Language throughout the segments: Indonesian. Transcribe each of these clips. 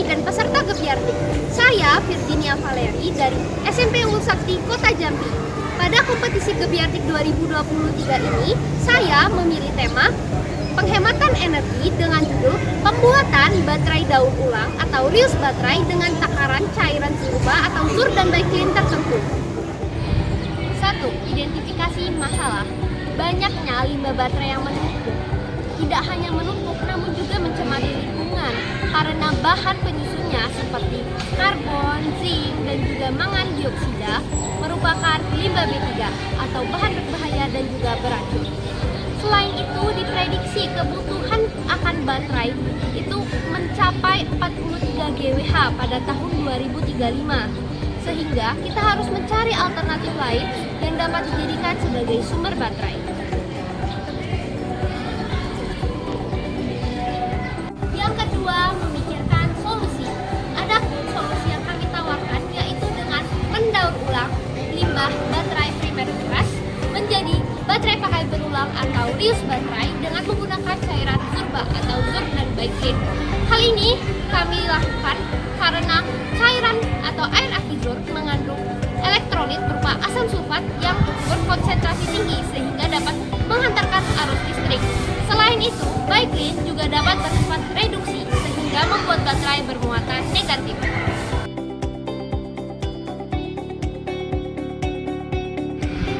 Jambi dan peserta Gebyartik. Saya Virginia Valeri dari SMP Unggul Sakti Kota Jambi. Pada kompetisi Gebyartik 2023 ini, saya memilih tema penghematan energi dengan judul pembuatan baterai daur ulang atau reuse baterai dengan takaran cairan zurba atau zur dan baiklin tertentu. 1. Identifikasi masalah. Banyaknya limbah baterai yang menumpuk. Tidak hanya menumpuk, namun juga mencemari lingkungan karena bahan penyusunnya seperti karbon, zinc, dan juga mangan dioksida merupakan limbah B3 atau bahan berbahaya dan juga beracun. Selain itu, diprediksi kebutuhan akan baterai itu mencapai 43 GWh pada tahun 2035. Sehingga kita harus mencari alternatif lain yang dapat dijadikan sebagai sumber baterai. Yang kedua, memikirkan solusi. Adapun solusi yang kami tawarkan yaitu dengan mendaur ulang limbah baterai primer bekas menjadi baterai pakai berulang atau reuse baterai dengan menggunakan cairan zurba atau zur dan baiklin. Hal ini kami lakukan karena cairan atau air aki zur mengandung elektrolit berupa asam sulfat yang berkonsentrasi tinggi sehingga dapat menghantarkan arus listrik. Selain itu, baiklin juga dapat bersifat reduksi sehingga membuat baterai bermuatan negatif.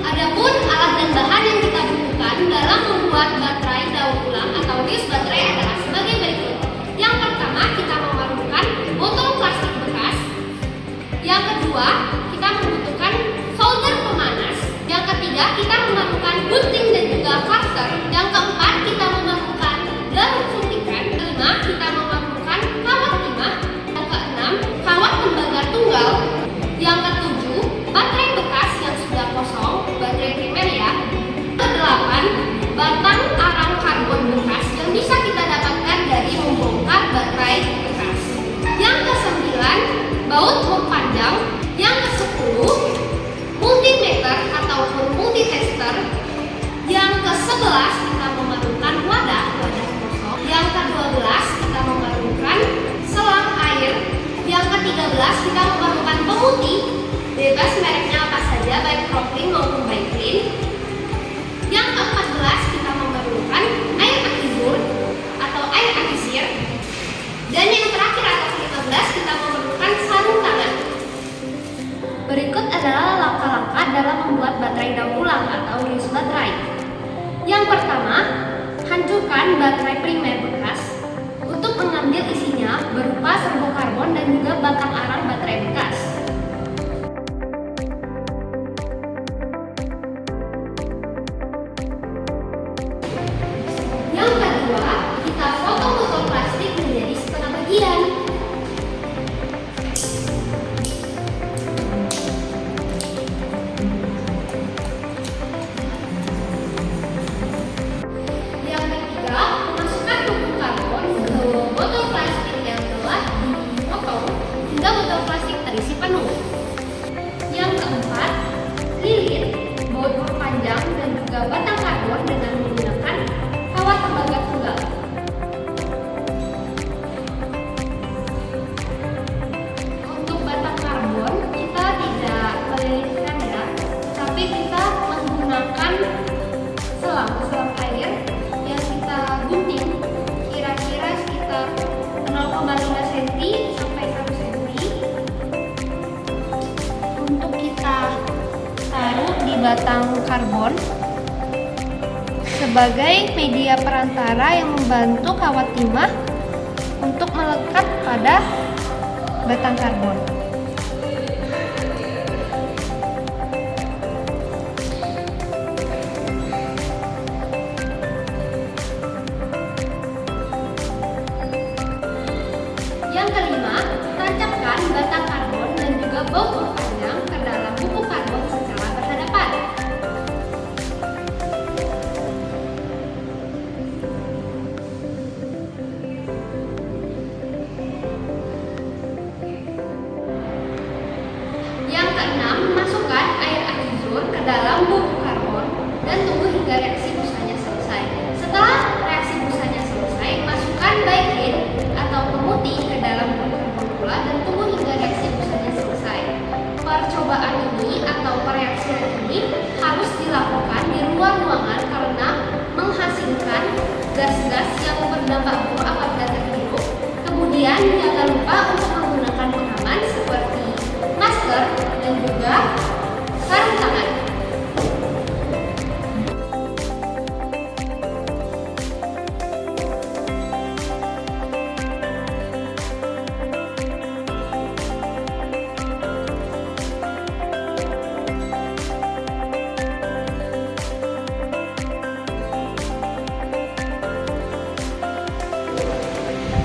Adapun alat dan bahan yang kita butuhkan dalam membuat baterai daur ulang atau reuse baterai adalah sebagai berikut. Yang pertama, kita memerlukan botol plastik bekas. Yang kedua, kita membutuhkan solder pemanas. Yang ketiga, kita memerlukan gunting dan juga cutter. Yang keempat, kita memerlukan jarum suntikan. Kelima, kita memerlukan kawat timah. Yang keenam, kawat tembaga tunggal. Yang ketujuh, baterai bekas yang sudah kosong, baterai primer ya. Kedelapan, batang arang karbon bekas yang bisa kita dapatkan dari membongkar baterai bekas. Yang kesembilan, baut bom panjang. Yang kesepuluh, multimeter ataupun multitester. Yang ke-11, kita memerlukan wadah kosong. Yang ke-12, kita memerlukan selang air. Yang ke-13, kita memerlukan pemutih, bebas mereknya apa saja, baik propylene maupun baiklin. Yang ke-14, kita memerlukan air aki zur atau air aki sir. Dan yang terakhir atau ke-15, kita memerlukan sarung tangan. Berikut adalah langkah-langkah dalam membuat baterai daur ulang atau reuse baterai. Yang pertama, hancurkan baterai primer bekas untuk mengambil isinya berupa serbu karbon dan juga batang arang baterai bekas. Yang kedua, kita potong botol plastik menjadi setengah bagian. Yang ketiga, masukkan bubuk karbon ke botol plastik yang telah dipotong hingga botol plastik terisi penuh. Yang keempat, lilit baut panjang dan juga batang karbon dengan menggunakan kawat tembaga tunggal. Untuk batang karbon kita tidak melilitkan ya, tapi kita menggunakan selang air yang kita gunting kira-kira sekitar 0,5 cm sampai 1 cm untuk kita taruh di batang karbon sebagai media perantara yang membantu kawat timah untuk melekat pada batang karbon. Yang kelima, tancapkan batang karbon dan juga baut panjang ke dalam bubuk karbon secara berhadapan. percobaan ini atau pereaksian ini harus dilakukan di luar ruangan karena menghasilkan gas-gas yang berdampak buruk apabila terhirup. Kemudian jangan lupa untuk menggunakan pengaman seperti masker dan juga sarung tangan.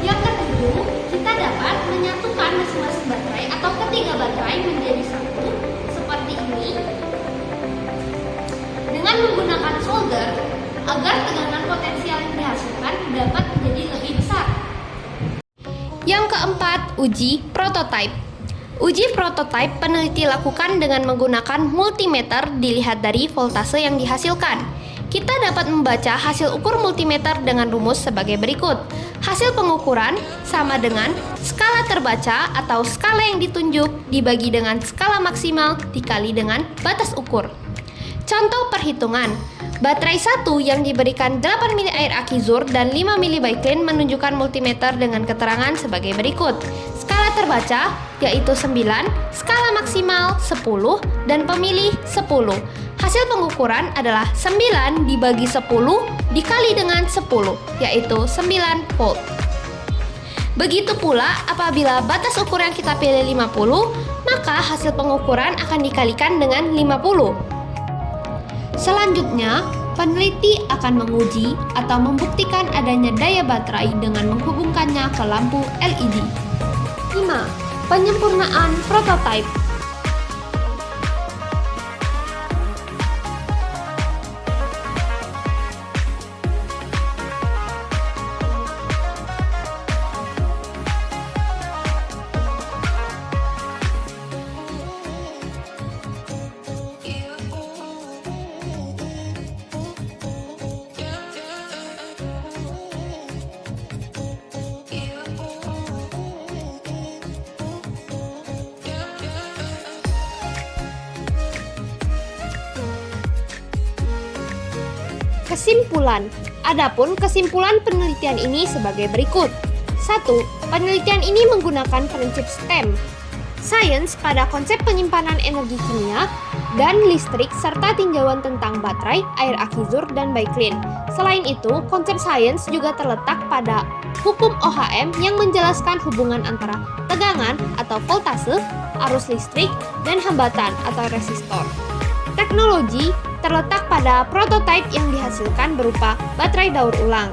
Yang ketujuh, kita dapat menyatukan masing-masing baterai atau ketiga baterai menjadi satu seperti ini dengan menggunakan solder agar tegangan potensial yang dihasilkan dapat menjadi lebih besar. Yang keempat, uji prototipe. Uji prototipe peneliti lakukan dengan menggunakan multimeter dilihat dari voltase yang dihasilkan. Kita dapat membaca hasil ukur multimeter dengan rumus sebagai berikut. Hasil pengukuran sama dengan skala terbaca atau skala yang ditunjuk dibagi dengan skala maksimal dikali dengan batas ukur. Contoh perhitungan. Baterai 1 yang diberikan 8 mili air aki Zur dan 5 mili baiklin menunjukkan multimeter dengan keterangan sebagai berikut. Skala terbaca yaitu 9, skala maksimal 10, dan pemilih 10. Hasil pengukuran adalah 9 dibagi 10 dikali dengan 10, yaitu 9 volt. Begitu pula apabila batas ukur yang kita pilih 50, maka hasil pengukuran akan dikalikan dengan 50. Selanjutnya, peneliti akan menguji atau membuktikan adanya daya baterai dengan menghubungkannya ke lampu LED. 5. Penyempurnaan prototipe. Kesimpulan. Adapun kesimpulan penelitian ini sebagai berikut. 1. Penelitian ini menggunakan prinsip STEM. Sains pada konsep penyimpanan energi kimia dan listrik serta tinjauan tentang baterai, air aki Zur, dan baiklin. Selain itu, konsep sains juga terletak pada hukum Ohm yang menjelaskan hubungan antara tegangan atau voltase, arus listrik, dan hambatan atau resistor. Teknologi terletak pada prototipe yang dihasilkan berupa baterai daur ulang.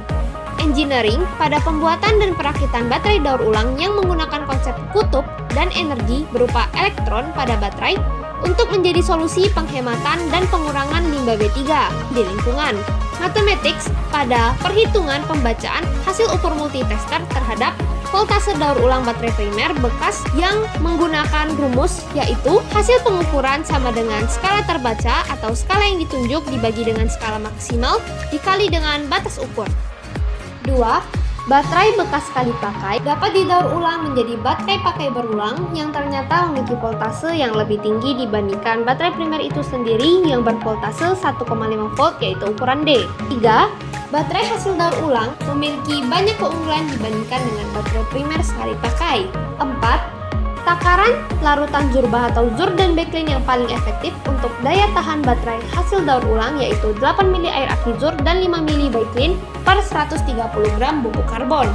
Engineering pada pembuatan dan perakitan baterai daur ulang yang menggunakan konsep kutub dan energi berupa elektron pada baterai untuk menjadi solusi penghematan dan pengurangan limbah B3 di lingkungan. Mathematics pada perhitungan pembacaan hasil ukur multitester terhadap voltase daur ulang baterai primer bekas yang menggunakan rumus yaitu hasil pengukuran sama dengan skala terbaca atau skala yang ditunjuk dibagi dengan skala maksimal dikali dengan batas ukur. 2. Baterai bekas sekali pakai dapat didaur ulang menjadi baterai pakai berulang yang ternyata memiliki voltase yang lebih tinggi dibandingkan baterai primer itu sendiri yang bervoltase 1,5 volt yaitu ukuran D. 3. Baterai hasil daur ulang memiliki banyak keunggulan dibandingkan dengan baterai primer sekali pakai. 4. Takaran larutan Zurbah atau Zur dan baiklin yang paling efektif untuk daya tahan baterai hasil daur ulang yaitu 8 mili air aki Zur dan 5 mili baiklin per 130 gram bubuk karbon.